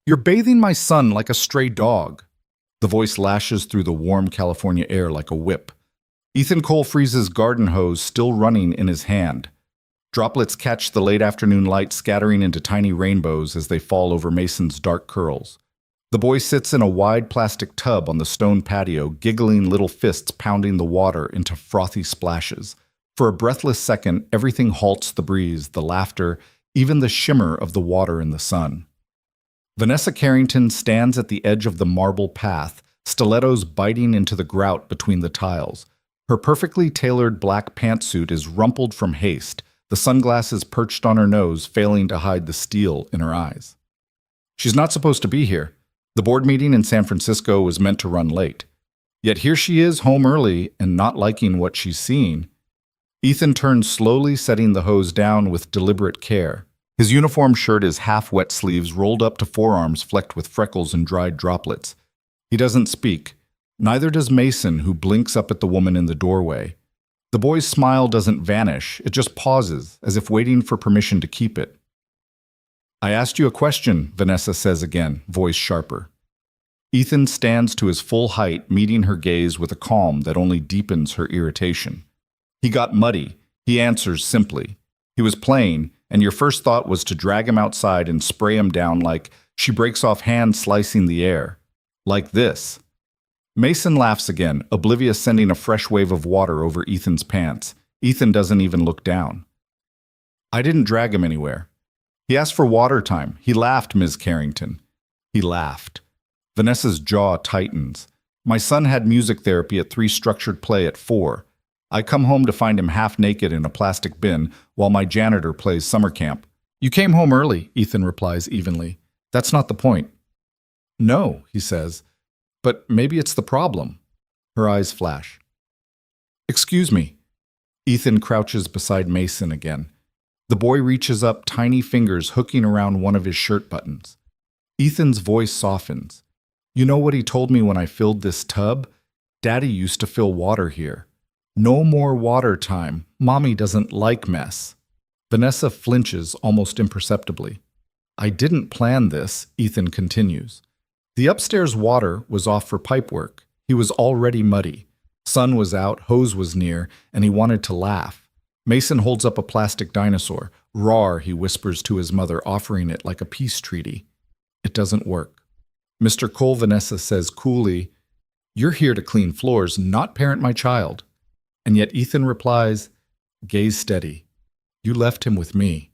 You're bathing my son like a stray dog. The voice lashes through the warm California air like a whip. Ethan Cole freezes garden hose still running in his hand. Droplets catch the late afternoon light scattering into tiny rainbows as they fall over Mason's dark curls. The boy sits in a wide plastic tub on the stone patio, giggling little fists pounding the water into frothy splashes. For a breathless second, everything halts: the breeze, the laughter, even the shimmer of the water in the sun. Vanessa Carrington stands at the edge of the marble path, stilettos biting into the grout between the tiles. Her perfectly tailored black pantsuit is rumpled from haste, the sunglasses perched on her nose failing to hide the steel in her eyes. She's not supposed to be here. The board meeting in San Francisco was meant to run late. Yet here she is, home early and not liking what she's seeing. Ethan turns slowly, setting the hose down with deliberate care. His uniform shirt is half-wet sleeves rolled up to forearms flecked with freckles and dried droplets. He doesn't speak. Neither does Mason, who blinks up at the woman in the doorway. The boy's smile doesn't vanish, it just pauses, as if waiting for permission to keep it. "I asked you a question," Vanessa says again, voice sharper. Ethan stands to his full height, meeting her gaze with a calm that only deepens her irritation. "He got muddy," he answers simply. "He was playing, and your first thought was to drag him outside and spray him down like..." She breaks off, hand slicing the air. "Like this." Mason laughs again, oblivious, sending a fresh wave of water over Ethan's pants. Ethan doesn't even look down. "I didn't drag him anywhere. He asked for water time. He laughed, Ms. Carrington." He laughed. Vanessa's jaw tightens. "My son had music therapy at 3, structured play at 4. I come home to find him half naked in a plastic bin while my janitor plays summer camp." "You came home early," Ethan replies evenly. "That's not the point." "No," he says. "But maybe it's the problem." Her eyes flash. "Excuse me." Ethan crouches beside Mason again. The boy reaches up, tiny fingers hooking around one of his shirt buttons. Ethan's voice softens. "You know what he told me when I filled this tub? Daddy used to fill water here. No more water time. Mommy doesn't like mess." Vanessa flinches almost imperceptibly. "I didn't plan this," Ethan continues. "The upstairs water was off for pipe work. He was already muddy. Sun was out, hose was near, and he wanted to laugh." Mason holds up a plastic dinosaur. "Rawr," he whispers to his mother, offering it like a peace treaty. It doesn't work. "Mr. Cole," Vanessa says coolly, "you're here to clean floors, not parent my child." And yet Ethan replies, "Gaze steady. You left him with me."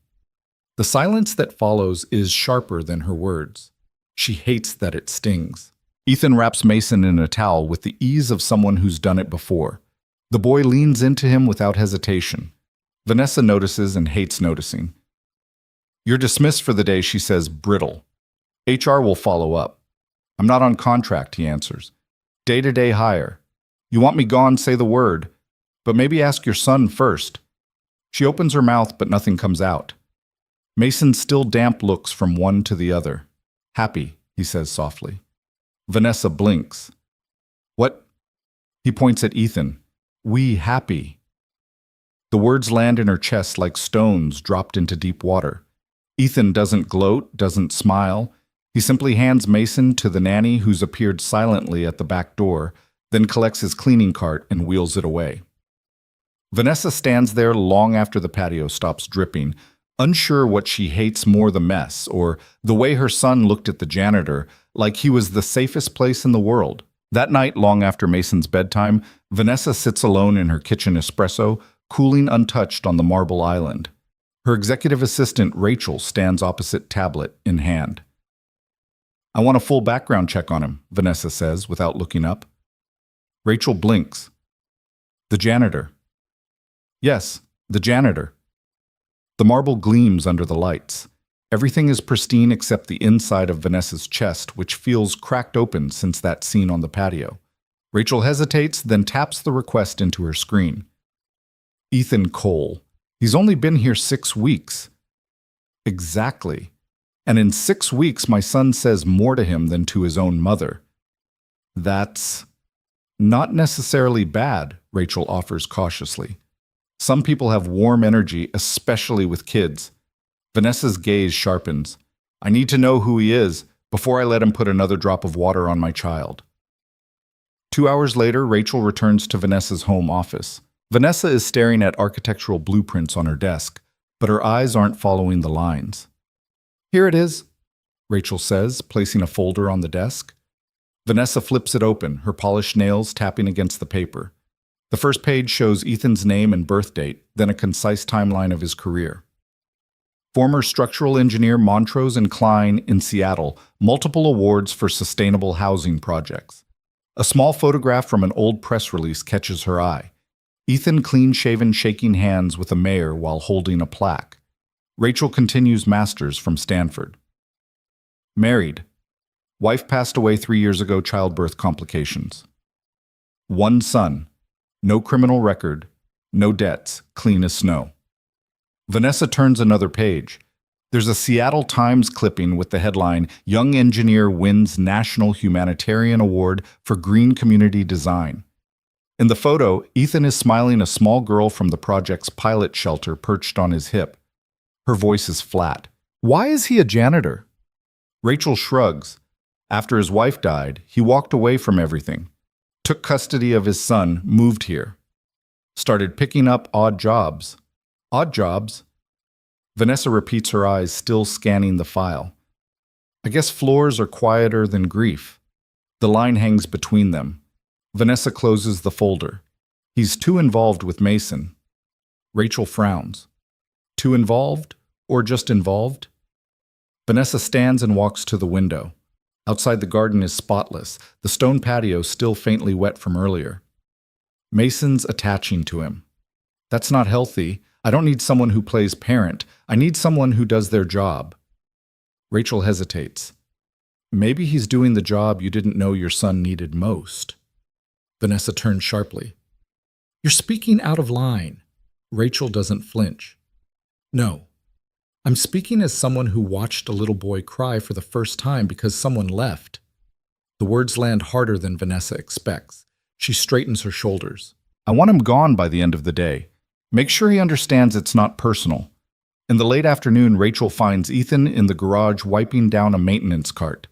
The silence that follows is sharper than her words. She hates that it stings. Ethan wraps Mason in a towel with the ease of someone who's done it before. The boy leans into him without hesitation. Vanessa notices and hates noticing. "You're dismissed for the day," she says, brittle. "HR will follow up." "I'm not on contract," he answers. "Day-to-day hire. You want me gone, say the word. But maybe ask your son first." She opens her mouth, but nothing comes out. Mason's still damp looks from one to the other. "Happy," he says softly. Vanessa blinks. "What?" He points at Ethan. "We happy." The words land in her chest like stones dropped into deep water. Ethan doesn't gloat, doesn't smile. He simply hands Mason to the nanny, who's appeared silently at the back door, then collects his cleaning cart and wheels it away. Vanessa stands there long after the patio stops dripping, unsure what she hates more, the mess or the way her son looked at the janitor, like he was the safest place in the world. That night, long after Mason's bedtime, Vanessa sits alone in her kitchen espresso, cooling untouched on the marble island. Her executive assistant, Rachel, stands opposite, tablet in hand. "I want a full background check on him," Vanessa says without looking up. Rachel blinks. "The janitor." "Yes, the janitor." The marble gleams under the lights. Everything is pristine except the inside of Vanessa's chest, which feels cracked open since that scene on the patio. Rachel hesitates, then taps the request into her screen. "Ethan Cole. He's only been here 6 weeks." "Exactly. And in 6 weeks, my son says more to him than to his own mother." "That's not necessarily bad," Rachel offers cautiously. "Some people have warm energy, especially with kids." Vanessa's gaze sharpens. "I need to know who he is. before I let him put another drop of water on my child. 2 hours later, Rachel returns to Vanessa's home office. Vanessa is staring at architectural blueprints on her desk, but her eyes aren't following the lines. "Here it is," Rachel says, placing a folder on the desk. Vanessa flips it open, her polished nails tapping against the paper. The first page shows Ethan's name and birth date, then a concise timeline of his career. Former structural engineer Montrose and Klein in Seattle, multiple awards for sustainable housing projects. A small photograph from an old press release catches her eye. Ethan clean-shaven shaking hands with a mayor while holding a plaque. Rachel continues master's from Stanford. Married. Wife passed away 3 years ago, childbirth complications. 1 son. No criminal record. No debts. Clean as snow. Vanessa turns another page. There's a Seattle Times clipping with the headline, "Young Engineer Wins National Humanitarian Award for Green Community Design." In the photo, Ethan is smiling a small girl from the project's pilot shelter perched on his hip. Her voice is flat. "Why is he a janitor?" Rachel shrugs. After his wife died, he walked away from everything. Took custody of his son, moved here. Started picking up odd jobs. Odd jobs? Vanessa repeats, her eyes still scanning the file. "I guess floors are quieter than grief." The line hangs between them. Vanessa closes the folder. "He's too involved with Mason." Rachel frowns. Too involved? Or just involved? Vanessa stands and walks to the window. Outside, the garden is spotless, the stone patio still faintly wet from earlier. Mason's attaching to him. That's not healthy. I don't need someone who plays parent. I need someone who does their job. Rachel hesitates. Maybe he's doing the job you didn't know your son needed most. Vanessa turns sharply. "You're speaking out of line." Rachel doesn't flinch. "No. I'm speaking as someone who watched a little boy cry for the first time because someone left." The words land harder than Vanessa expects. She straightens her shoulders. "I want him gone by the end of the day. Make sure he understands it's not personal." In the late afternoon, Rachel finds Ethan in the garage wiping down a maintenance cart.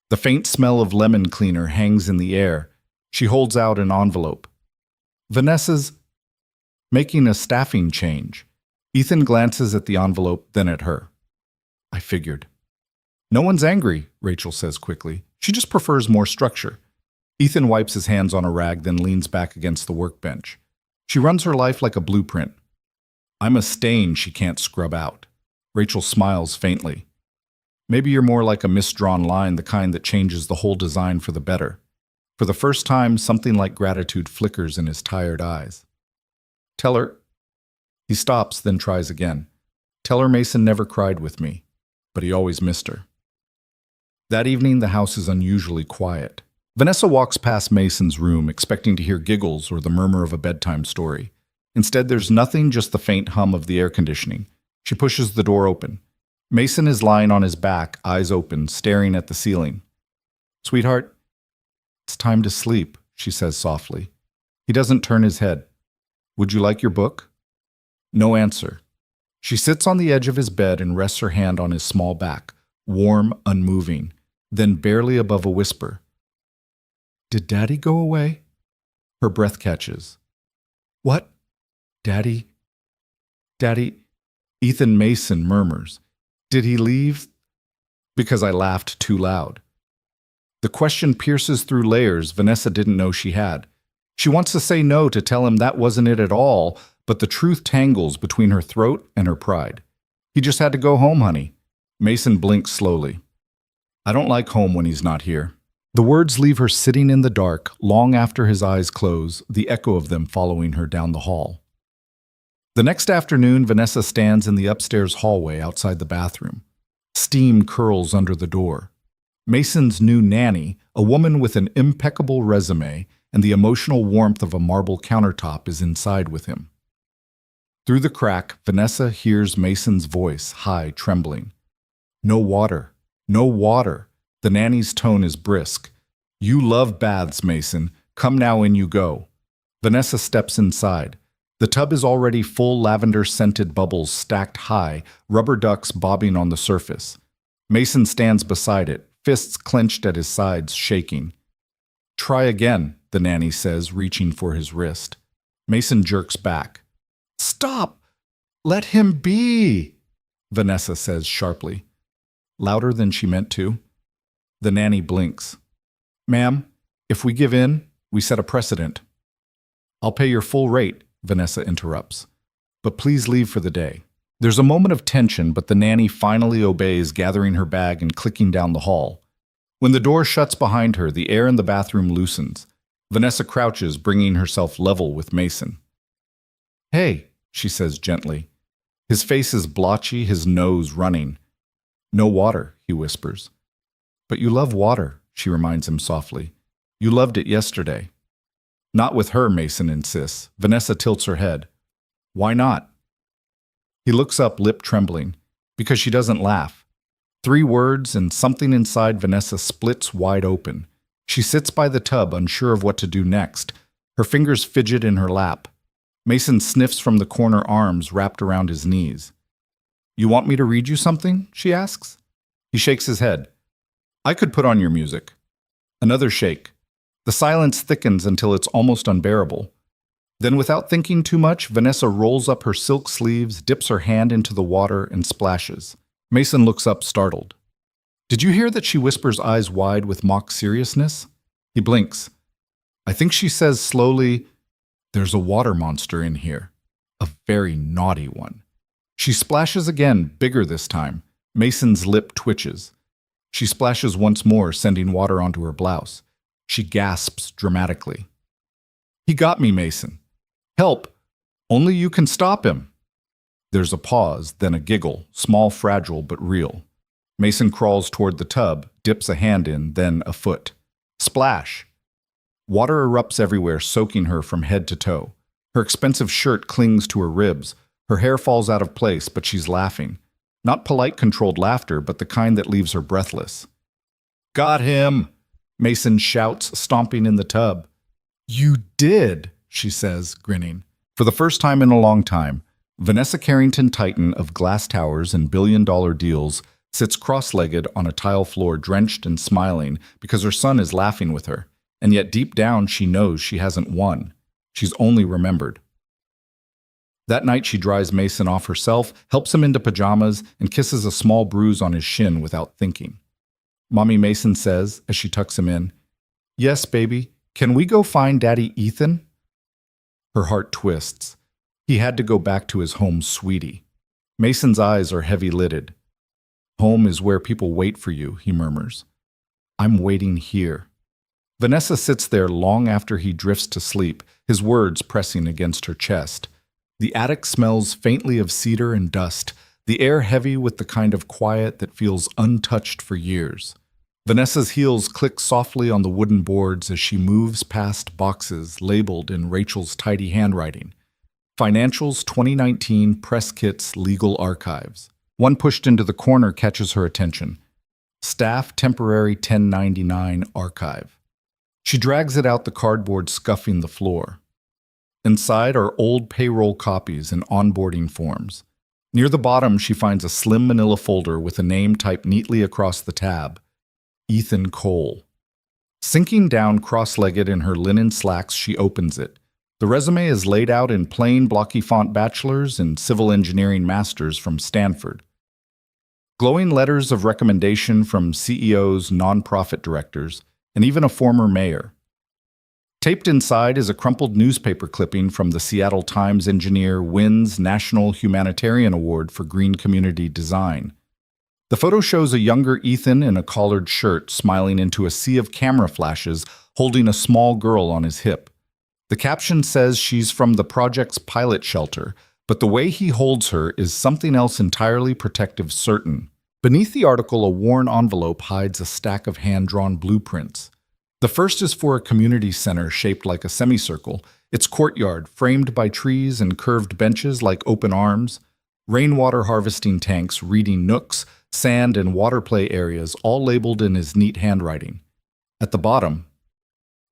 The faint smell of lemon cleaner hangs in the air. She holds out an envelope. "Vanessa's making a staffing change." Ethan glances at the envelope, then at her. "I figured." "No one's angry," Rachel says quickly. "She just prefers more structure." Ethan wipes his hands on a rag, then leans back against the workbench. She runs her life like a blueprint. "I'm a stain she can't scrub out." Rachel smiles faintly. "Maybe you're more like a misdrawn line, the kind that changes the whole design for the better." For the first time, something like gratitude flickers in his tired eyes. "Tell her..." He stops, then tries again. "Tell her Mason never cried with me, but he always missed her." That evening, the house is unusually quiet. Vanessa walks past Mason's room, expecting to hear giggles or the murmur of a bedtime story. Instead, there's nothing, just the faint hum of the air conditioning. She pushes the door open. Mason is lying on his back, eyes open, staring at the ceiling. "Sweetheart, it's time to sleep," she says softly. He doesn't turn his head. "Would you like your book?" No answer. She sits on the edge of his bed and rests her hand on his small back, warm, unmoving, then barely above a whisper. "Did Daddy go away?" Her breath catches. "What? Daddy? Daddy?" Ethan Mason murmurs. "Did he leave?" Because I laughed too loud. The question pierces through layers Vanessa didn't know she had. She wants to say no, to tell him that wasn't it at all, but the truth tangles between her throat and her pride. "He just had to go home, honey." Mason blinks slowly. "I don't like home when he's not here." The words leave her sitting in the dark long after his eyes close, the echo of them following her down the hall. The next afternoon, Vanessa stands in the upstairs hallway outside the bathroom. Steam curls under the door. Mason's new nanny, a woman with an impeccable resume and the emotional warmth of a marble countertop, is inside with him. Through the crack, Vanessa hears Mason's voice, high, trembling. "No water. No water." The nanny's tone is brisk. "You love baths, Mason. Come now, in you go." Vanessa steps inside. The tub is already full, lavender-scented bubbles stacked high, rubber ducks bobbing on the surface. Mason stands beside it, fists clenched at his sides, shaking. "Try again," the nanny says, reaching for his wrist. Mason jerks back. "Stop! Let him be!" Vanessa says sharply, louder than she meant to. The nanny blinks. "Ma'am, if we give in, we set a precedent." "I'll pay your full rate," Vanessa interrupts. "But please leave for the day." There's a moment of tension, but the nanny finally obeys, gathering her bag and clicking down the hall. When the door shuts behind her, the air in the bathroom loosens. Vanessa crouches, bringing herself level with Mason. "Hey," she says gently. His face is blotchy, his nose running. "No water," he whispers. "But you love water," she reminds him softly. "You loved it yesterday." "Not with her," Mason insists. Vanessa tilts her head. "Why not?" He looks up, lip trembling. "Because she doesn't laugh." 3 words, and something inside Vanessa splits wide open. She sits by the tub, unsure of what to do next. Her fingers fidget in her lap. Mason sniffs from the corner, arms wrapped around his knees. "You want me to read you something?" she asks. He shakes his head. "I could put on your music." Another shake. The silence thickens until it's almost unbearable. Then, without thinking too much, Vanessa rolls up her silk sleeves, dips her hand into the water, and splashes. Mason looks up, startled. "Did you hear that she whispers, eyes wide with mock seriousness?" He blinks. "I think she says slowly, 'There's a water monster in here. A very naughty one.'" She splashes again, bigger this time. Mason's lip twitches. She splashes once more, sending water onto her blouse. She gasps dramatically. "He got me, Mason. Help! Only you can stop him." There's a pause, then a giggle, small, fragile, but real. Mason crawls toward the tub, dips a hand in, then a foot. Splash! Water erupts everywhere, soaking her from head to toe. Her expensive shirt clings to her ribs. Her hair falls out of place, but she's laughing. Not polite, controlled laughter, but the kind that leaves her breathless. "Got him!" Mason shouts, stomping in the tub. "You did!" she says, grinning. For the first time in a long time, Vanessa Carrington Titan of glass towers and billion-dollar deals sits cross-legged on a tile floor, drenched and smiling because her son is laughing with her. And yet deep down she knows she hasn't won. She's only remembered. That night she dries Mason off herself, helps him into pajamas, and kisses a small bruise on his shin without thinking. Mommy, Mason says as she tucks him in, "Yes, baby. Can we go find Daddy Ethan?" Her heart twists. He had to go back to his home, sweetie. Mason's eyes are heavy-lidded. "Home is where people wait for you," he murmurs. "I'm waiting here." Vanessa sits there long after he drifts to sleep, his words pressing against her chest. The attic smells faintly of cedar and dust, the air heavy with the kind of quiet that feels untouched for years. Vanessa's heels click softly on the wooden boards as she moves past boxes labeled in Rachel's tidy handwriting. Financials 2019 Press Kits Legal Archives. One pushed into the corner catches her attention. Staff Temporary 1099 Archive. She drags it out, the cardboard scuffing the floor. Inside are old payroll copies and onboarding forms. Near the bottom, she finds a slim manila folder with a name typed neatly across the tab. Ethan Cole. Sinking down cross-legged in her linen slacks, she opens it. The resume is laid out in plain, blocky font bachelor's and civil engineering masters from Stanford. Glowing letters of recommendation from CEOs, nonprofit directors, and even a former mayor. Taped inside is a crumpled newspaper clipping from the Seattle Times engineer wins National Humanitarian Award for Green Community Design. The photo shows a younger Ethan in a collared shirt smiling into a sea of camera flashes, holding a small girl on his hip. The caption says she's from the project's pilot shelter, but the way he holds her is something else entirely protective, certain. Beneath the article, a worn envelope hides a stack of hand-drawn blueprints. The first is for a community center shaped like a semicircle, its courtyard framed by trees and curved benches like open arms, rainwater harvesting tanks, reading nooks, sand and water play areas, all labeled in his neat handwriting. At the bottom,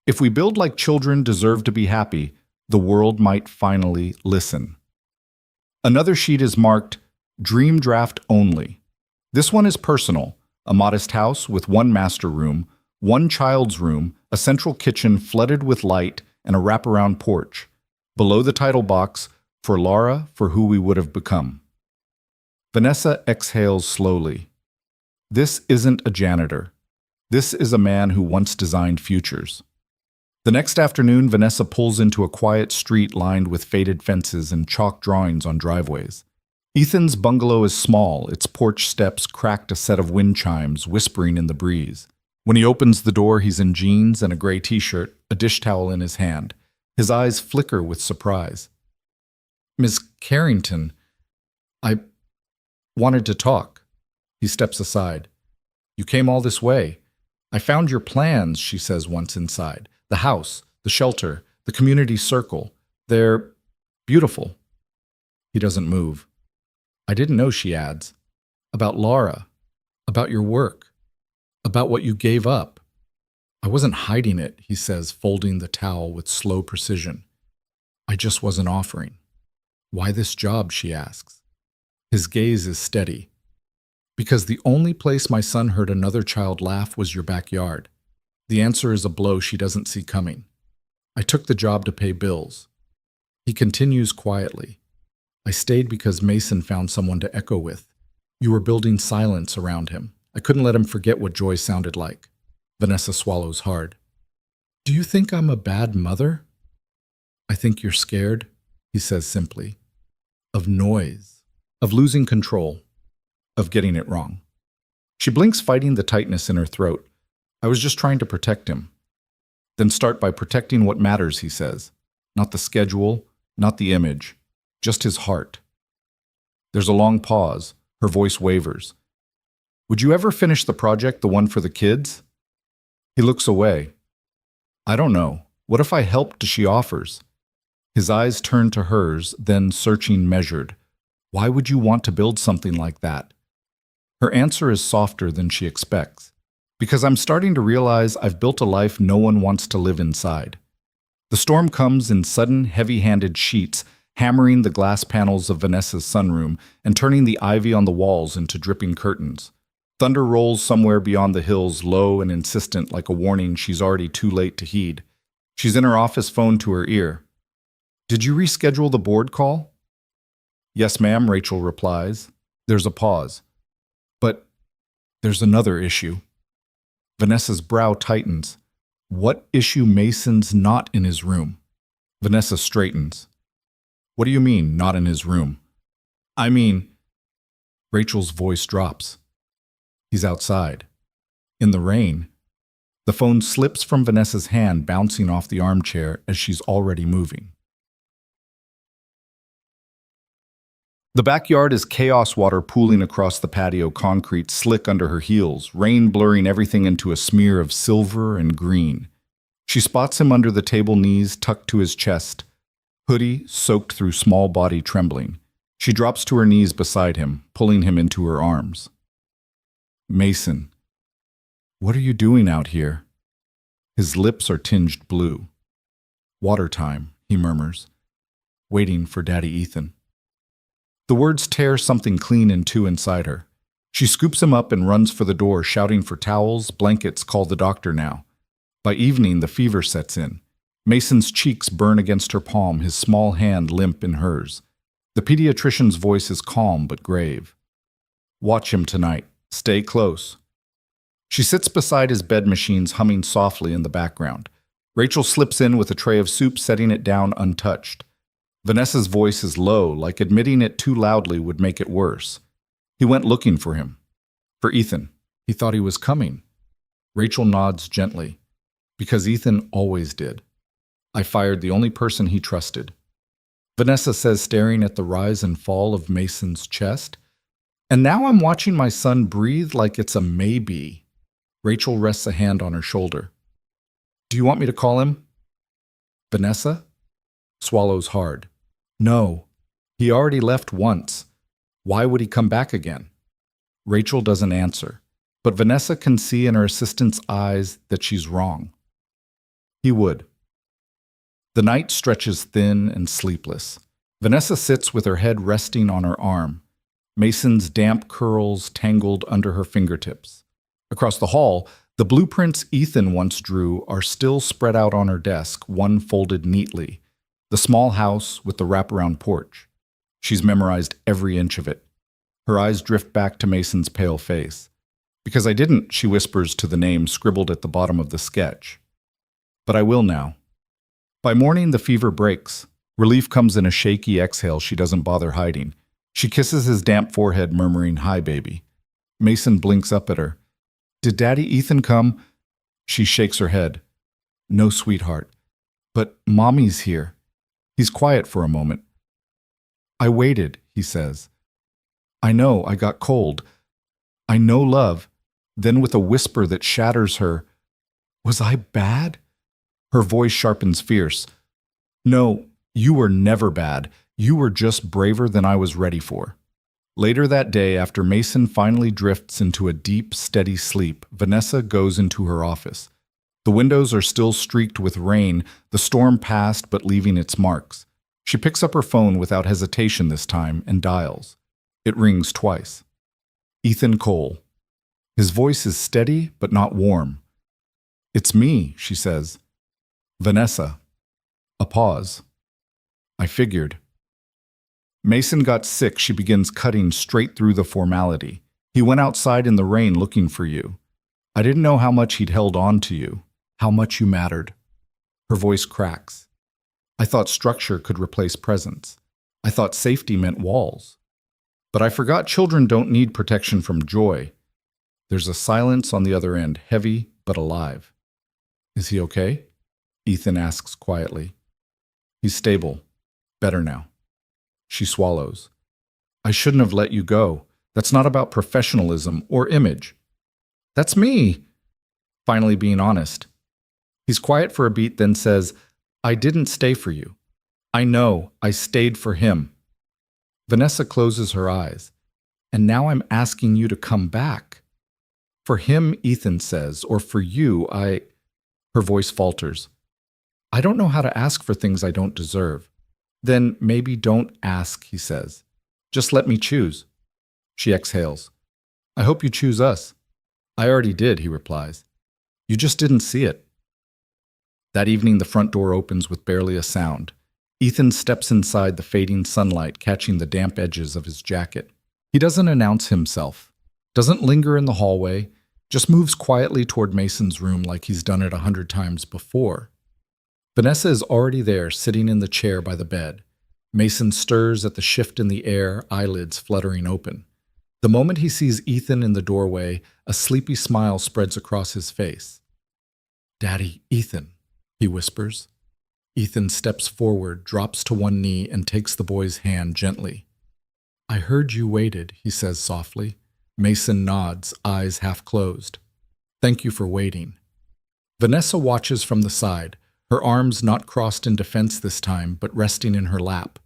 "If we build like children deserve to be happy, the world might finally listen." Another sheet is marked, "Dream Draft Only." This one is personal, A modest house with one master room, one child's room, a central kitchen flooded with light, and a wraparound porch. Below the title box, "For Laura, for who we would have become." Vanessa exhales slowly. This isn't a janitor. This is a man who once designed futures. The next afternoon, Vanessa pulls into a quiet street lined with faded fences and chalk drawings on driveways. Ethan's bungalow is small, its porch steps cracked a set of wind chimes whispering in the breeze. When he opens the door, he's in jeans and a gray t-shirt, a dish towel in his hand. His eyes flicker with surprise. "Miss Carrington, I wanted to talk." He steps aside. "You came all this way. I found your plans," she says once inside. "The house, the shelter, the community circle. They're beautiful." He doesn't move. "I didn't know," she adds. "About Laura, about your work, about what you gave up." "I wasn't hiding it," he says, folding the towel with slow precision. "I just wasn't offering." "Why this job?" she asks. His gaze is steady. "Because the only place my son heard another child laugh was your backyard." The answer is a blow she doesn't see coming. "I took the job to pay bills." He continues quietly. "I stayed because Mason found someone to echo with. You were building silence around him. I couldn't let him forget what joy sounded like." Vanessa swallows hard. "Do you think I'm a bad mother?" "I think you're scared," he says simply. "Of noise, of losing control, of getting it wrong." She blinks, fighting the tightness in her throat. "I was just trying to protect him." "Then start by protecting what matters," he says. "Not the schedule, not the image, just his heart." There's a long pause. Her voice wavers. "Would you ever finish the project, the one for the kids?" He looks away. "I don't know. What if I helped?" she offers. His eyes turn to hers, then searching, measured. "Why would you want to build something like that?" Her answer is softer than she expects. "Because I'm starting to realize I've built a life no one wants to live inside." The storm comes in sudden, heavy-handed sheets, hammering the glass panels of Vanessa's sunroom and turning the ivy on the walls into dripping curtains. Thunder rolls somewhere beyond the hills, low and insistent, like a warning she's already too late to heed. She's in her office phone to her ear. "Did you reschedule the board call?" "Yes, ma'am," Rachel replies. There's a pause. "But there's another issue." Vanessa's brow tightens. "What issue?" "Mason's not in his room." Vanessa straightens. "What do you mean, not in his room?" "I mean—" Rachel's voice drops. "He's outside. In the rain." The phone slips from Vanessa's hand, bouncing off the armchair as she's already moving. The backyard is chaos, water pooling across the patio, concrete slick under her heels, rain blurring everything into a smear of silver and green. She spots him under the table, knees tucked to his chest, hoodie soaked through small body trembling. She drops to her knees beside him, pulling him into her arms. "Mason, what are you doing out here?" His lips are tinged blue. "Water time," he murmurs, "waiting for Daddy Ethan." The words tear something clean in two inside her. She scoops him up and runs for the door, shouting for towels, blankets, "Call the doctor now." By evening, the fever sets in. Mason's cheeks burn against her palm, his small hand limp in hers. The pediatrician's voice is calm but grave. "Watch him tonight. Stay close." She sits beside his bed machines, humming softly in the background. Rachel slips in with a tray of soup, setting it down untouched. Vanessa's voice is low, like admitting it too loudly would make it worse. "He went looking for him. For Ethan. He thought he was coming." Rachel nods gently. "Because Ethan always did. I fired the only person he trusted." Vanessa says, staring at the rise and fall of Mason's chest. "And now I'm watching my son breathe like it's a maybe." Rachel rests a hand on her shoulder. "Do you want me to call him?" Vanessa swallows hard. "No. He already left once. Why would he come back again?" Rachel doesn't answer, but Vanessa can see in her assistant's eyes that she's wrong. "He would." The night stretches thin and sleepless. Vanessa sits with her head resting on her arm. Mason's damp curls tangled under her fingertips. Across the hall, the blueprints Ethan once drew are still spread out on her desk, one folded neatly. The small house with the wraparound porch. She's memorized every inch of it. Her eyes drift back to Mason's pale face. Because I didn't, she whispers to the name scribbled at the bottom of the sketch. But I will now. By morning, the fever breaks. Relief comes in a shaky exhale she doesn't bother hiding. She kisses his damp forehead, murmuring, "Hi, baby." Mason blinks up at her. "Did Daddy Ethan come?" She shakes her head. "No, sweetheart. But Mommy's here." He's quiet for a moment. "I waited," he says. "I know, I got cold. I know, love." Then with a whisper that shatters her, "Was I bad?" Her voice sharpens fierce. "No, you were never bad. You were just braver than I was ready for." Later that day, after Mason finally drifts into a deep, steady sleep, Vanessa goes into her office. The windows are still streaked with rain, the storm passed but leaving its marks. She picks up her phone without hesitation this time and dials. It rings twice. Ethan Cole. His voice is steady but not warm. "It's me," she says. "Vanessa." A pause. "I figured." Mason got sick. She begins cutting straight through the formality. "He went outside in the rain looking for you. I didn't know how much he'd held on to you, how much you mattered." Her voice cracks. "I thought structure could replace presence. I thought safety meant walls. But I forgot children don't need protection from joy." There's a silence on the other end, heavy but alive. "Is he okay?" Ethan asks quietly. "He's stable. Better now." She swallows. "I shouldn't have let you go. That's not about professionalism or image." "That's me." Finally being honest. He's quiet for a beat, then says, "I didn't stay for you. I know, I stayed for him." Vanessa closes her eyes. "And now I'm asking you to come back." "For him," Ethan says, "or for you, I—" Her voice falters. "I don't know how to ask for things I don't deserve." "Then maybe don't ask," he says. "Just let me choose." She exhales. "I hope you choose us." "I already did," he replies. "You just didn't see it." That evening, the front door opens with barely a sound. Ethan steps inside the fading sunlight, catching the damp edges of his jacket. He doesn't announce himself, doesn't linger in the hallway, just moves quietly toward Mason's room like he's done it 100 times before. Vanessa is already there, sitting in the chair by the bed. Mason stirs at the shift in the air, eyelids fluttering open. The moment he sees Ethan in the doorway, a sleepy smile spreads across his face. "Daddy, Ethan," he whispers. Ethan steps forward, drops to one knee, and takes the boy's hand gently. "I heard you waited," he says softly. Mason nods, eyes half closed. "Thank you for waiting." Vanessa watches from the side, her arms not crossed in defense this time, but resting in her lap.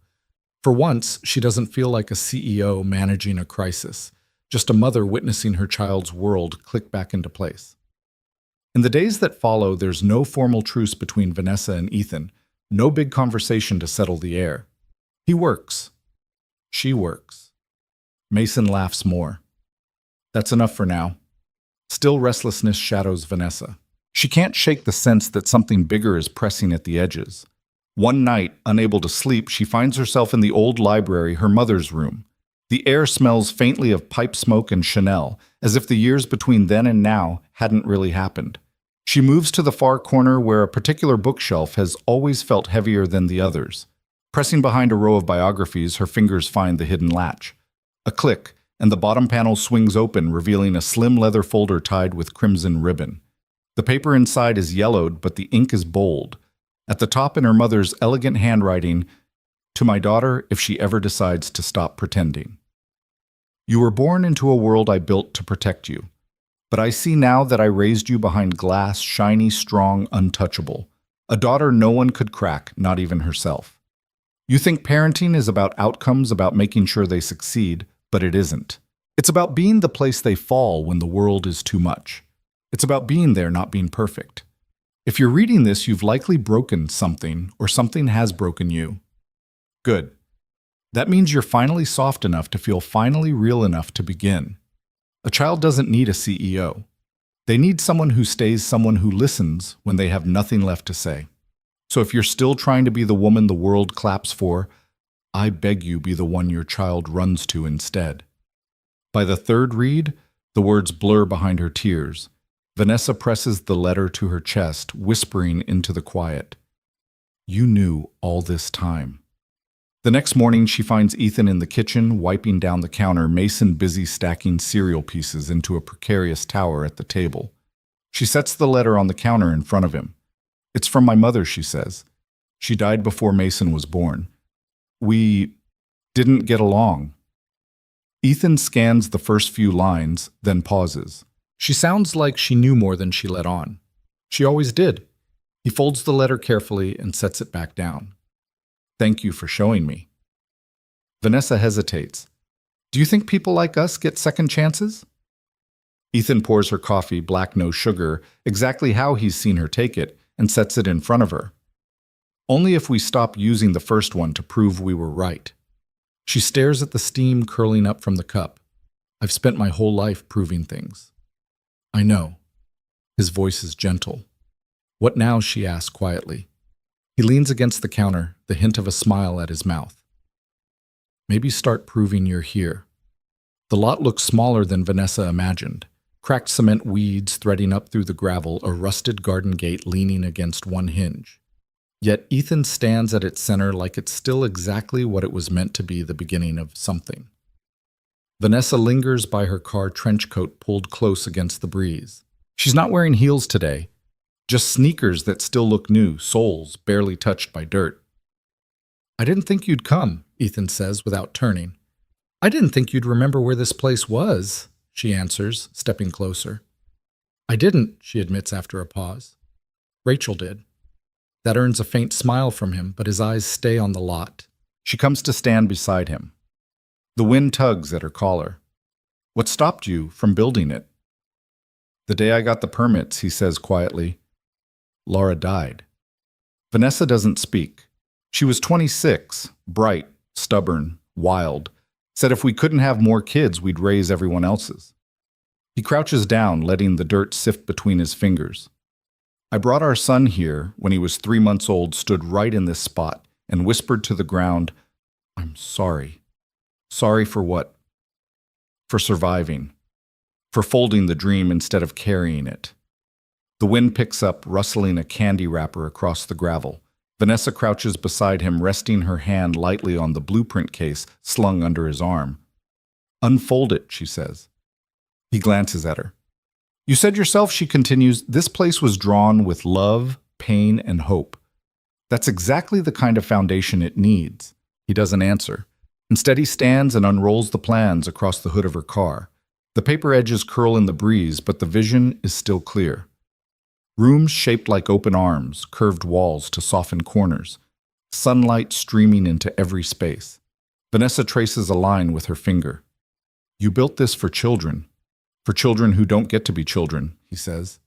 For once, she doesn't feel like a CEO managing a crisis, just a mother witnessing her child's world click back into place. In the days that follow, there's no formal truce between Vanessa and Ethan, no big conversation to settle the air. He works. She works. Mason laughs more. That's enough for now. Still, restlessness shadows Vanessa. She can't shake the sense that something bigger is pressing at the edges. One night, unable to sleep, she finds herself in the old library, her mother's room. The air smells faintly of pipe smoke and Chanel, as if the years between then and now hadn't really happened. She moves to the far corner where a particular bookshelf has always felt heavier than the others. Pressing behind a row of biographies, her fingers find the hidden latch. A click, and the bottom panel swings open, revealing a slim leather folder tied with crimson ribbon. The paper inside is yellowed, but the ink is bold. At the top, in her mother's elegant handwriting, "To my daughter, if she ever decides to stop pretending. You were born into a world I built to protect you. But I see now that I raised you behind glass, shiny, strong, untouchable. A daughter no one could crack, not even herself. You think parenting is about outcomes, about making sure they succeed, but it isn't. It's about being the place they fall when the world is too much. It's about being there, not being perfect. If you're reading this, you've likely broken something, or something has broken you. Good. That means you're finally soft enough to feel finally real enough to begin. A child doesn't need a CEO. They need someone who stays, someone who listens when they have nothing left to say. So if you're still trying to be the woman the world claps for, I beg you be the one your child runs to instead. By the third read, the words blur behind her tears. Vanessa presses the letter to her chest, whispering into the quiet. You knew all this time. The next morning, she finds Ethan in the kitchen, wiping down the counter, Mason busy stacking cereal pieces into a precarious tower at the table. She sets the letter on the counter in front of him. It's from my mother, she says. She died before Mason was born. We didn't get along. Ethan scans the first few lines, then pauses. She sounds like she knew more than she let on. She always did. He folds the letter carefully and sets it back down. Thank you for showing me. Vanessa hesitates. Do you think people like us get second chances? Ethan pours her coffee, black no sugar, exactly how he's seen her take it, and sets it in front of her. Only if we stop using the first one to prove we were right. She stares at the steam curling up from the cup. I've spent my whole life proving things. I know. His voice is gentle. What now? She asks quietly. He leans against the counter, the hint of a smile at his mouth. Maybe start proving you're here. The lot looks smaller than Vanessa imagined. Cracked cement weeds threading up through the gravel, a rusted garden gate leaning against one hinge. Yet Ethan stands at its center like it's still exactly what it was meant to be, the beginning of something. Vanessa lingers by her car trench coat pulled close against the breeze. She's not wearing heels today. Just sneakers that still look new, soles barely touched by dirt. I didn't think you'd come, Ethan says without turning. I didn't think you'd remember where this place was, she answers, stepping closer. I didn't, she admits after a pause. Rachel did. That earns a faint smile from him, but his eyes stay on the lot. She comes to stand beside him. The wind tugs at her collar. What stopped you from building it? The day I got the permits, he says quietly. Laura died. Vanessa doesn't speak. She was 26, bright, stubborn, wild. Said if we couldn't have more kids, we'd raise everyone else's. He crouches down, letting the dirt sift between his fingers. I brought our son here when he was 3 months old, stood right in this spot, and whispered to the ground, I'm sorry. Sorry for what? For surviving. For folding the dream instead of carrying it. The wind picks up, rustling a candy wrapper across the gravel. Vanessa crouches beside him, resting her hand lightly on the blueprint case slung under his arm. Unfold it, she says. He glances at her. You said yourself, she continues, this place was drawn with love, pain, and hope. That's exactly the kind of foundation it needs. He doesn't answer. Instead, he stands and unrolls the plans across the hood of her car. The paper edges curl in the breeze, but the vision is still clear. Rooms shaped like open arms, curved walls to soften corners, sunlight streaming into every space. Vanessa traces a line with her finger. You built this for children who don't get to be children, he says.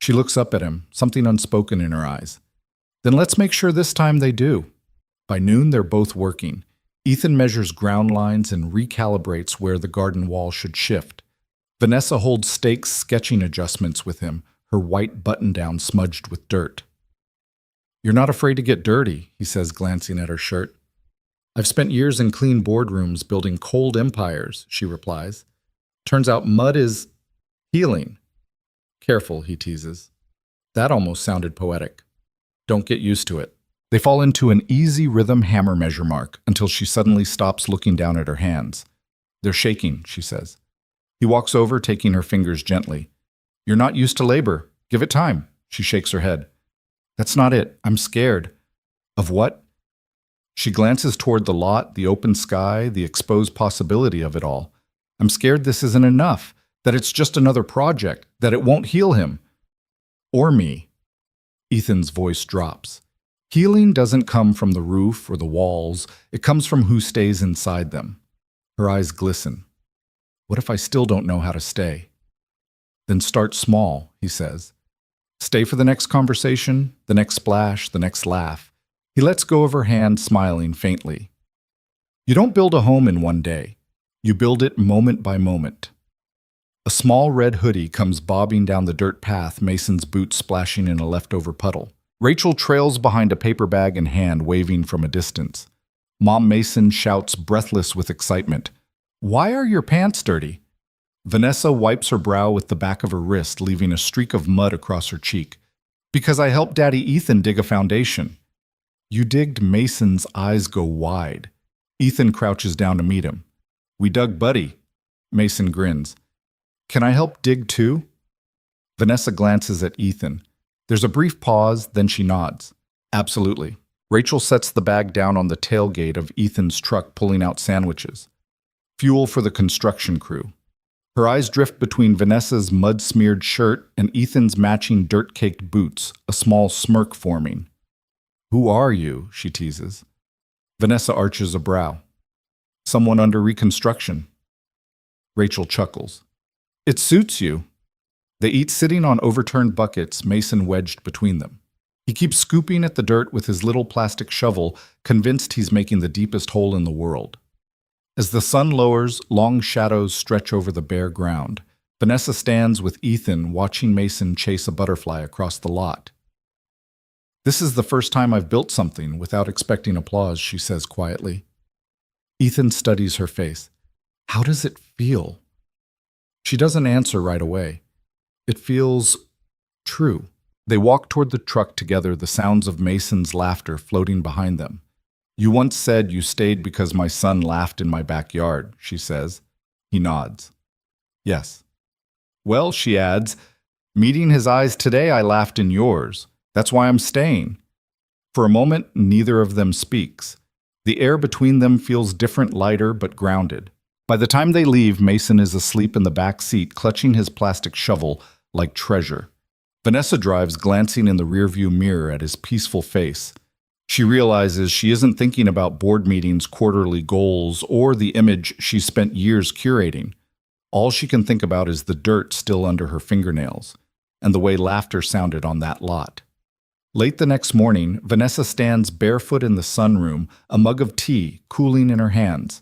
She looks up at him, something unspoken in her eyes. Then let's make sure this time they do. By noon, they're both working. Ethan measures ground lines and recalibrates where the garden wall should shift. Vanessa holds stakes sketching adjustments with him, her white button-down smudged with dirt. You're not afraid to get dirty, he says, glancing at her shirt. I've spent years in clean boardrooms building cold empires, she replies. Turns out mud is healing. Careful, he teases. That almost sounded poetic. Don't get used to it. They fall into an easy rhythm hammer measure mark until she suddenly stops looking down at her hands. They're shaking, she says. He walks over, taking her fingers gently. You're not used to labor. Give it time. She shakes her head. That's not it. I'm scared. Of what? She glances toward the lot, the open sky, the exposed possibility of it all. I'm scared this isn't enough, that it's just another project, that it won't heal him. Or me. Ethan's voice drops. Healing doesn't come from the roof or the walls. It comes from who stays inside them. Her eyes glisten. What if I still don't know how to stay? Then start small, he says. Stay for the next conversation, the next splash, the next laugh. He lets go of her hand, smiling faintly. You don't build a home in one day. You build it moment by moment. A small red hoodie comes bobbing down the dirt path, Mason's boots splashing in a leftover puddle. Rachel trails behind a paper bag in hand, waving from a distance. Mom Mason shouts, breathless with excitement, "Why are your pants dirty?" Vanessa wipes her brow with the back of her wrist, leaving a streak of mud across her cheek. "Because I helped Daddy Ethan dig a foundation." "You digged?" Mason's eyes go wide. Ethan crouches down to meet him. "We dug Buddy." Mason grins. "Can I help dig too?" Vanessa glances at Ethan. There's a brief pause, then she nods. "Absolutely." Rachel sets the bag down on the tailgate of Ethan's truck, pulling out sandwiches. Fuel for the construction crew. Her eyes drift between Vanessa's mud-smeared shirt and Ethan's matching dirt-caked boots, a small smirk forming. "Who are you?" she teases. Vanessa arches a brow. "Someone under reconstruction." Rachel chuckles. "It suits you." They eat sitting on overturned buckets, Mason wedged between them. He keeps scooping at the dirt with his little plastic shovel, convinced he's making the deepest hole in the world. As the sun lowers, long shadows stretch over the bare ground. Vanessa stands with Ethan, watching Mason chase a butterfly across the lot. "This is the first time I've built something without expecting applause," she says quietly. Ethan studies her face. "How does it feel?" She doesn't answer right away. It feels true. They walk toward the truck together, the sounds of Mason's laughter floating behind them. "You once said you stayed because my son laughed in my backyard," she says. He nods. "Yes." "Well," she adds, "meeting his eyes today, I laughed in yours. That's why I'm staying." For a moment, neither of them speaks. The air between them feels different, lighter, but grounded. By the time they leave, Mason is asleep in the back seat, clutching his plastic shovel like treasure. Vanessa drives, glancing in the rearview mirror at his peaceful face. She realizes she isn't thinking about board meetings, quarterly goals, or the image she spent years curating. All she can think about is the dirt still under her fingernails, and the way laughter sounded on that lot. Late the next morning, Vanessa stands barefoot in the sunroom, a mug of tea cooling in her hands.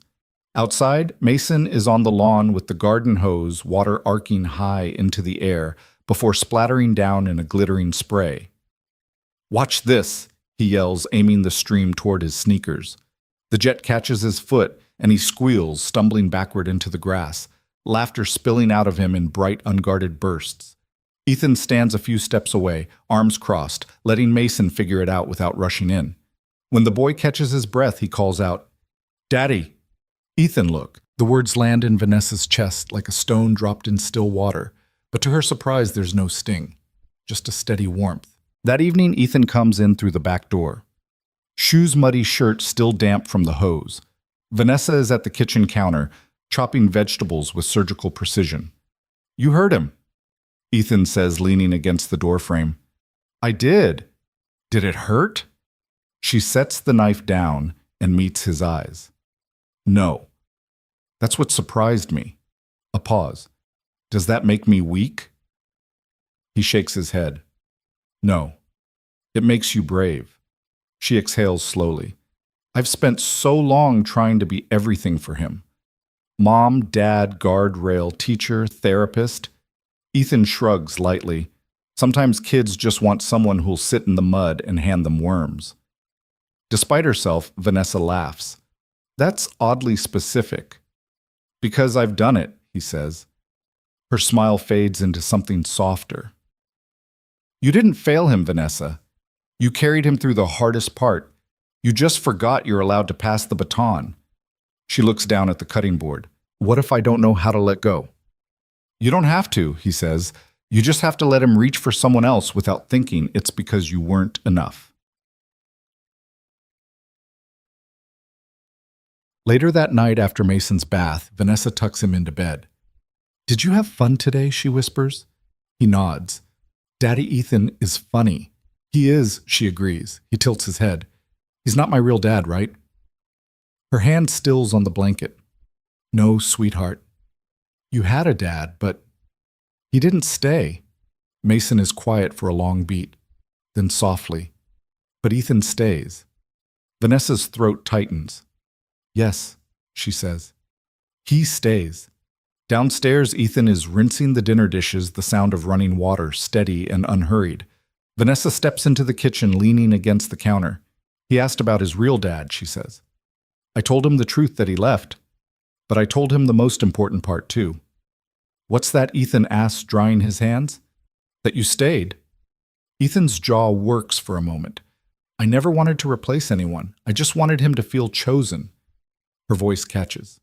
Outside, Mason is on the lawn with the garden hose, water arcing high into the air before splattering down in a glittering spray. "Watch this," he yells, aiming the stream toward his sneakers. The jet catches his foot, and he squeals, stumbling backward into the grass, laughter spilling out of him in bright, unguarded bursts. Ethan stands a few steps away, arms crossed, letting Mason figure it out without rushing in. When the boy catches his breath, he calls out, "Daddy!" "Ethan, look." The words land in Vanessa's chest like a stone dropped in still water, but to her surprise, there's no sting, just a steady warmth. That evening, Ethan comes in through the back door. Shoes muddy, shirt still damp from the hose. Vanessa is at the kitchen counter, chopping vegetables with surgical precision. "You heard him," Ethan says, leaning against the doorframe. "I did." "Did it hurt?" She sets the knife down and meets his eyes. "No." That's what surprised me. A pause. "Does that make me weak?" He shakes his head. "No. It makes you brave." She exhales slowly. "I've spent so long trying to be everything for him. Mom, dad, guardrail, teacher, therapist." Ethan shrugs lightly. Sometimes kids just want someone who'll sit in the mud and hand them worms. Despite herself, Vanessa laughs. "That's oddly specific." "Because I've done it," he says. Her smile fades into something softer. "You didn't fail him, Vanessa. You carried him through the hardest part. You just forgot you're allowed to pass the baton." She looks down at the cutting board. "What if I don't know how to let go?" "You don't have to," he says. "You just have to let him reach for someone else without thinking it's because you weren't enough." Later that night after Mason's bath, Vanessa tucks him into bed. "Did you have fun today?" she whispers. He nods. "Daddy Ethan is funny." "He is," she agrees. He tilts his head. "He's not my real dad, right?" Her hand stills on the blanket. "No, sweetheart. You had a dad, but he didn't stay." Mason is quiet for a long beat. Then softly, "But Ethan stays." Vanessa's throat tightens. "Yes," she says. "He stays." Downstairs, Ethan is rinsing the dinner dishes, the sound of running water, steady and unhurried. Vanessa steps into the kitchen, leaning against the counter. He asked about his real dad, she says. I told him the truth that he left, but I told him the most important part too. What's that? Ethan asks, drying his hands. That you stayed. Ethan's jaw works for a moment. I never wanted to replace anyone. I just wanted him to feel chosen. Her voice catches.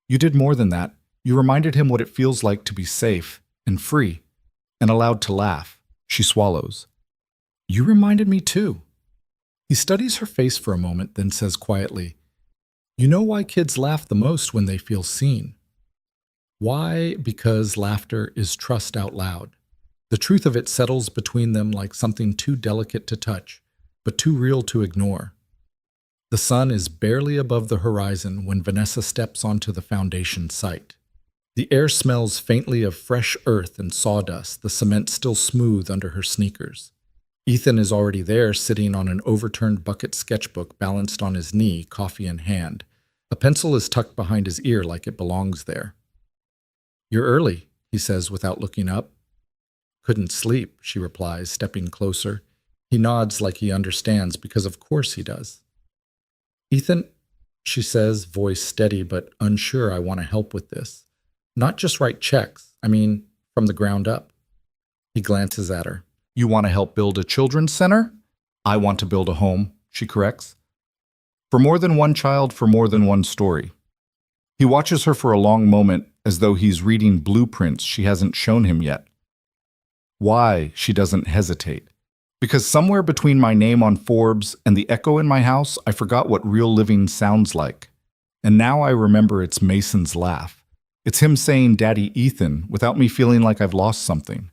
You did more than that. You reminded him what it feels like to be safe and free and allowed to laugh. She swallows. You reminded me too. He studies her face for a moment, then says quietly, You know why kids laugh the most when they feel seen? Why? Because laughter is trust out loud. The truth of it settles between them like something too delicate to touch, but too real to ignore. The sun is barely above the horizon when Vanessa steps onto the foundation site. The air smells faintly of fresh earth and sawdust, the cement still smooth under her sneakers. Ethan is already there, sitting on an overturned bucket sketchbook balanced on his knee, coffee in hand. A pencil is tucked behind his ear like it belongs there. You're early, he says without looking up. Couldn't sleep, she replies, stepping closer. He nods like he understands, because of course he does. Ethan, she says, voice steady but unsure, I want to help with this. Not just write checks, I mean, from the ground up. He glances at her. You want to help build a children's center? I want to build a home, she corrects. For more than one child, for more than one story. He watches her for a long moment, as though he's reading blueprints she hasn't shown him yet. Why? She doesn't hesitate. Because somewhere between my name on Forbes and the echo in my house, I forgot what real living sounds like. And now I remember it's Mason's laugh. It's him saying, Daddy Ethan, without me feeling like I've lost something.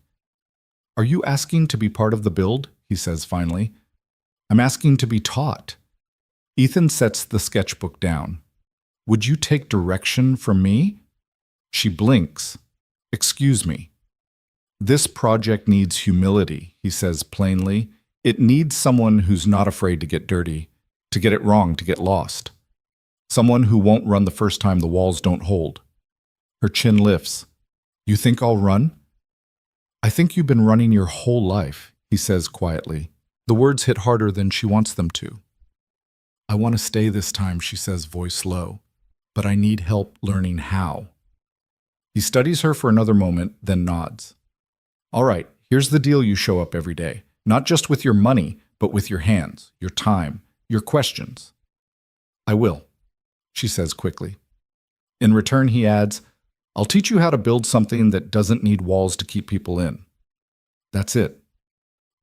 Are you asking to be part of the build? He says finally. I'm asking to be taught. Ethan sets the sketchbook down. Would you take direction from me? She blinks. Excuse me. This project needs humility, he says plainly. It needs someone who's not afraid to get dirty, to get it wrong, to get lost. Someone who won't run the first time the walls don't hold. Her chin lifts. You think I'll run? I think you've been running your whole life, he says quietly. The words hit harder than she wants them to. I want to stay this time, she says, voice low, but I need help learning how. He studies her for another moment, then nods. All right, here's the deal. You show up every day, not just with your money, but with your hands, your time, your questions. I will, she says quickly. In return, he adds, I'll teach you how to build something that doesn't need walls to keep people in. That's it.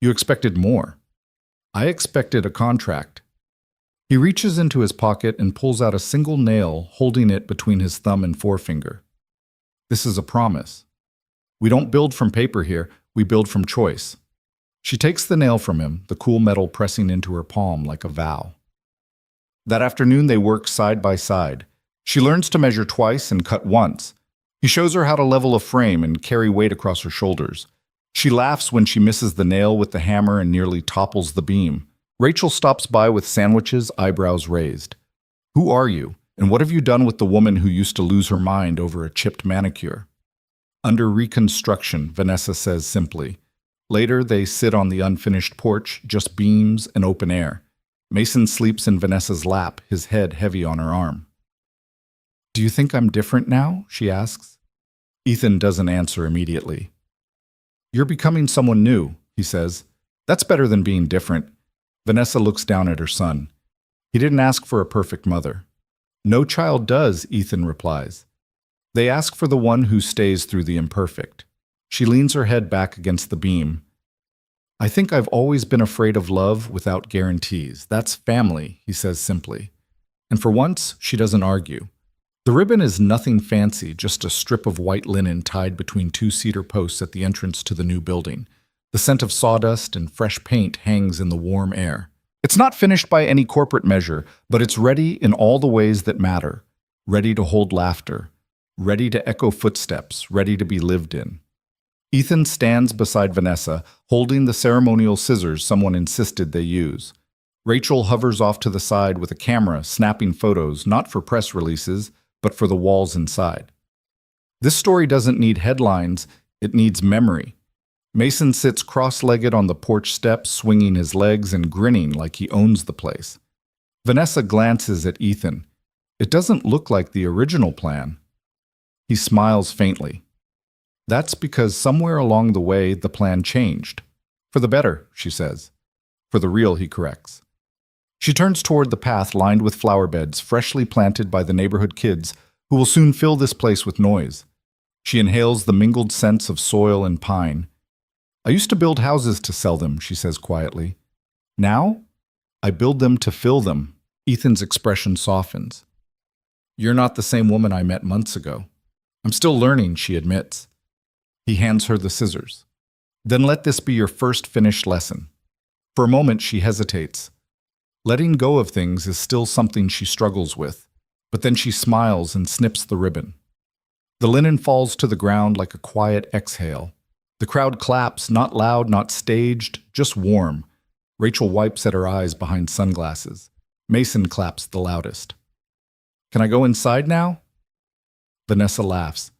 You expected more. I expected a contract. He reaches into his pocket and pulls out a single nail, holding it between his thumb and forefinger. This is a promise. We don't build from paper here, we build from choice. She takes the nail from him, the cool metal pressing into her palm like a vow. That afternoon they work side by side. She learns to measure twice and cut once. He shows her how to level a frame and carry weight across her shoulders. She laughs when she misses the nail with the hammer and nearly topples the beam. Rachel stops by with sandwiches, eyebrows raised. Who are you, and what have you done with the woman who used to lose her mind over a chipped manicure? Under reconstruction, Vanessa says simply. Later, they sit on the unfinished porch, just beams and open air. Mason sleeps in Vanessa's lap, his head heavy on her arm. Do you think I'm different now? She asks. Ethan doesn't answer immediately. You're becoming someone new, he says. That's better than being different. Vanessa looks down at her son. He didn't ask for a perfect mother. No child does, Ethan replies. They ask for the one who stays through the imperfect. She leans her head back against the beam. I think I've always been afraid of love without guarantees. That's family, he says simply. And for once, she doesn't argue. The ribbon is nothing fancy, just a strip of white linen tied between two cedar posts at the entrance to the new building. The scent of sawdust and fresh paint hangs in the warm air. It's not finished by any corporate measure, but it's ready in all the ways that matter. Ready to hold laughter. Ready to echo footsteps. Ready to be lived in. Ethan stands beside Vanessa, holding the ceremonial scissors someone insisted they use. Rachel hovers off to the side with a camera, snapping photos, not for press releases, but for the walls inside. This story doesn't need headlines, it needs memory. Mason sits cross-legged on the porch steps, swinging his legs and grinning like he owns the place. Vanessa glances at Ethan. It doesn't look like the original plan. He smiles faintly. That's because somewhere along the way the plan changed. For the better, she says. For the real, he corrects. She turns toward the path lined with flower beds freshly planted by the neighborhood kids who will soon fill this place with noise. She inhales the mingled scents of soil and pine. I used to build houses to sell them, she says quietly. Now, I build them to fill them. Ethan's expression softens. You're not the same woman I met months ago. I'm still learning, she admits. He hands her the scissors. Then let this be your first finished lesson. For a moment, she hesitates. Letting go of things is still something she struggles with, but then she smiles and snips the ribbon. The linen falls to the ground like a quiet exhale. The crowd claps, not loud, not staged, just warm. Rachel wipes at her eyes behind sunglasses. Mason claps the loudest. Can I go inside now? Vanessa laughs.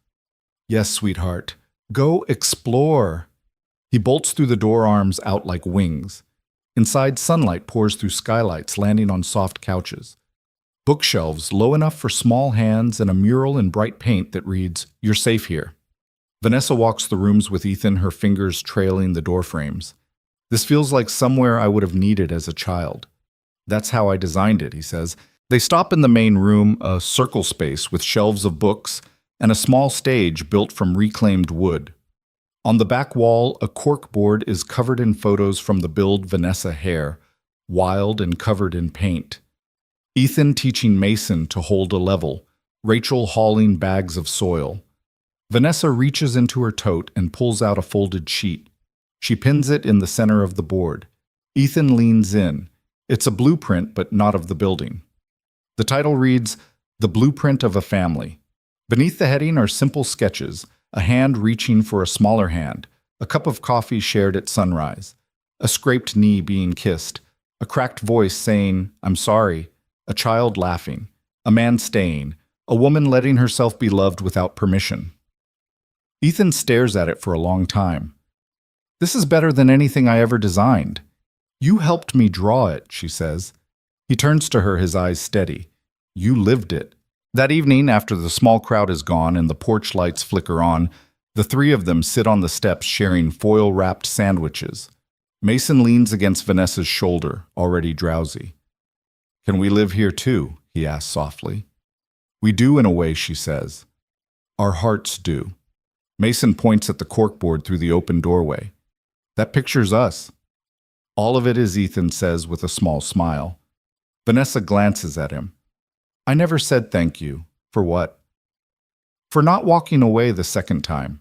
Yes, sweetheart. Go explore. He bolts through the door, arms out like wings. Inside, sunlight pours through skylights, landing on soft couches. Bookshelves low enough for small hands and a mural in bright paint that reads, You're safe here. Vanessa walks the rooms with Ethan, her fingers trailing the door frames. This feels like somewhere I would have needed as a child. That's how I designed it, he says. They stop in the main room, a circle space with shelves of books and a small stage built from reclaimed wood. On the back wall, a corkboard is covered in photos from the Build Vanessa hair, wild and covered in paint. Ethan teaching Mason to hold a level, Rachel hauling bags of soil. Vanessa reaches into her tote and pulls out a folded sheet. She pins it in the center of the board. Ethan leans in. It's a blueprint, but not of the building. The title reads, The Blueprint of a Family. Beneath the heading are simple sketches, a hand reaching for a smaller hand, a cup of coffee shared at sunrise, a scraped knee being kissed, a cracked voice saying, I'm sorry, a child laughing, a man staying, a woman letting herself be loved without permission. Ethan stares at it for a long time. This is better than anything I ever designed. You helped me draw it, she says. He turns to her, his eyes steady. You lived it. That evening, after the small crowd is gone and the porch lights flicker on, the three of them sit on the steps sharing foil-wrapped sandwiches. Mason leans against Vanessa's shoulder, already drowsy. Can we live here too? He asks softly. We do in a way, she says. Our hearts do. Mason points at the corkboard through the open doorway. That pictures us. All of it is, Ethan says with a small smile. Vanessa glances at him. I never said thank you. For what? For not walking away the second time.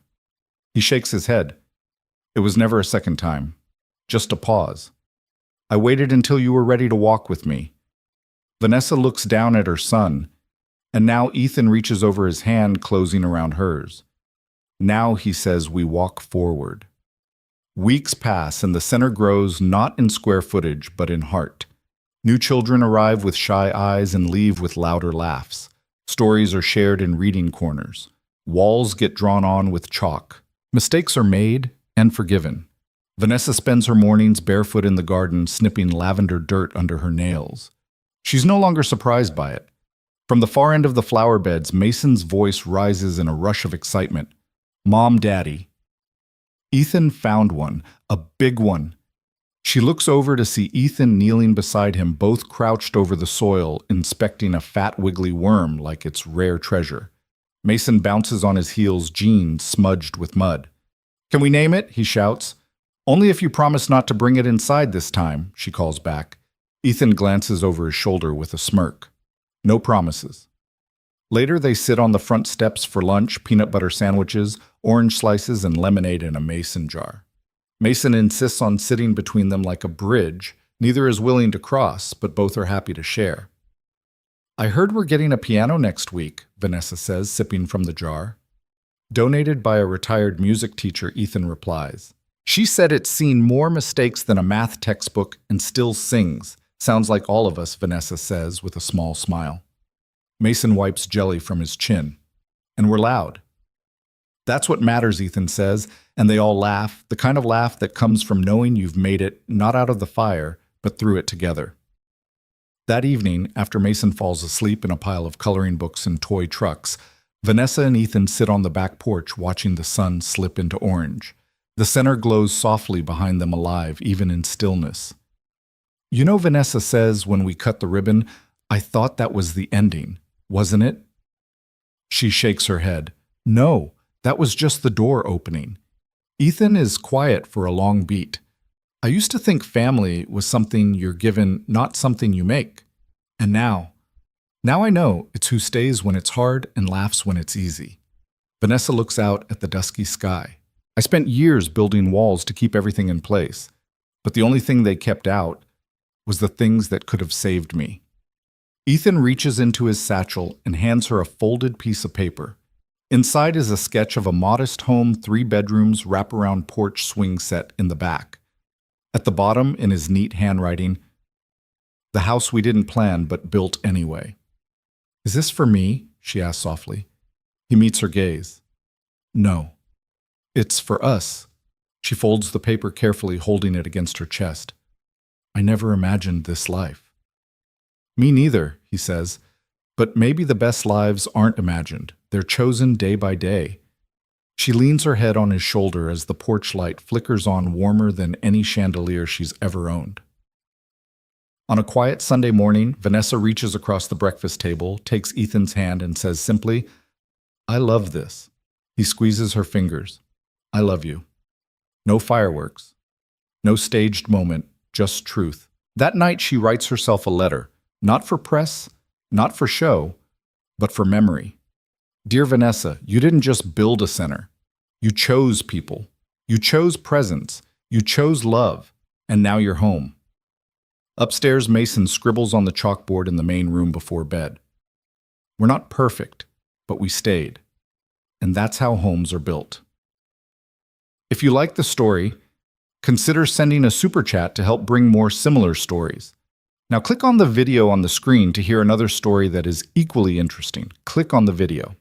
He shakes his head. It was never a second time. Just a pause. I waited until you were ready to walk with me. Vanessa looks down at her son, and now Ethan reaches over his hand, closing around hers. Now, he says, we walk forward. Weeks pass and the center grows not in square footage, but in heart. New children arrive with shy eyes and leave with louder laughs. Stories are shared in reading corners. Walls get drawn on with chalk. Mistakes are made and forgiven. Vanessa spends her mornings barefoot in the garden, snipping lavender dirt under her nails. She's no longer surprised by it. From the far end of the flower beds, Mason's voice rises in a rush of excitement. Mom, Daddy. Ethan found one, a big one. She looks over to see Ethan kneeling beside him, both crouched over the soil, inspecting a fat, wiggly worm like its rare treasure. Mason bounces on his heels, jeans smudged with mud. Can we name it? He shouts. Only if you promise not to bring it inside this time, she calls back. Ethan glances over his shoulder with a smirk. No promises. Later, they sit on the front steps for lunch, peanut butter sandwiches, orange slices, and lemonade in a mason jar. Mason insists on sitting between them like a bridge. Neither is willing to cross, but both are happy to share. I heard we're getting a piano next week, Vanessa says, sipping from the jar. Donated by a retired music teacher, Ethan replies. She said it's seen more mistakes than a math textbook and still sings. Sounds like all of us, Vanessa says with a small smile. Mason wipes jelly from his chin. And we're loud. That's what matters, Ethan says, and they all laugh, the kind of laugh that comes from knowing you've made it not out of the fire, but through it together. That evening, after Mason falls asleep in a pile of coloring books and toy trucks, Vanessa and Ethan sit on the back porch watching the sun slip into orange. The center glows softly behind them, alive, even in stillness. You know, Vanessa says when we cut the ribbon, I thought that was the ending, wasn't it? She shakes her head. No, that was just the door opening. Ethan is quiet for a long beat. I used to think family was something you're given, not something you make. And now I know it's who stays when it's hard and laughs when it's easy. Vanessa looks out at the dusky sky. I spent years building walls to keep everything in place, but the only thing they kept out was the things that could have saved me. Ethan reaches into his satchel and hands her a folded piece of paper. Inside is a sketch of a modest home, 3 bedrooms, wraparound porch swing set in the back. At the bottom, in his neat handwriting, the house we didn't plan but built anyway. Is this for me? She asks softly. He meets her gaze. No. It's for us. She folds the paper carefully, holding it against her chest. I never imagined this life. Me neither, he says. But maybe the best lives aren't imagined. They're chosen day by day. She leans her head on his shoulder as the porch light flickers on warmer than any chandelier she's ever owned. On a quiet Sunday morning, Vanessa reaches across the breakfast table, takes Ethan's hand, and says simply, I love this. He squeezes her fingers. I love you. No fireworks. No staged moment, just truth. That night she writes herself a letter, not for press, not for show, but for memory. Dear Vanessa, you didn't just build a center. You chose people. You chose presence. You chose love. And now you're home. Upstairs, Mason scribbles on the chalkboard in the main room before bed. We're not perfect, but we stayed. And that's how homes are built. If you like the story, consider sending a super chat to help bring more similar stories. Now click on the video on the screen to hear another story that is equally interesting. Click on the video.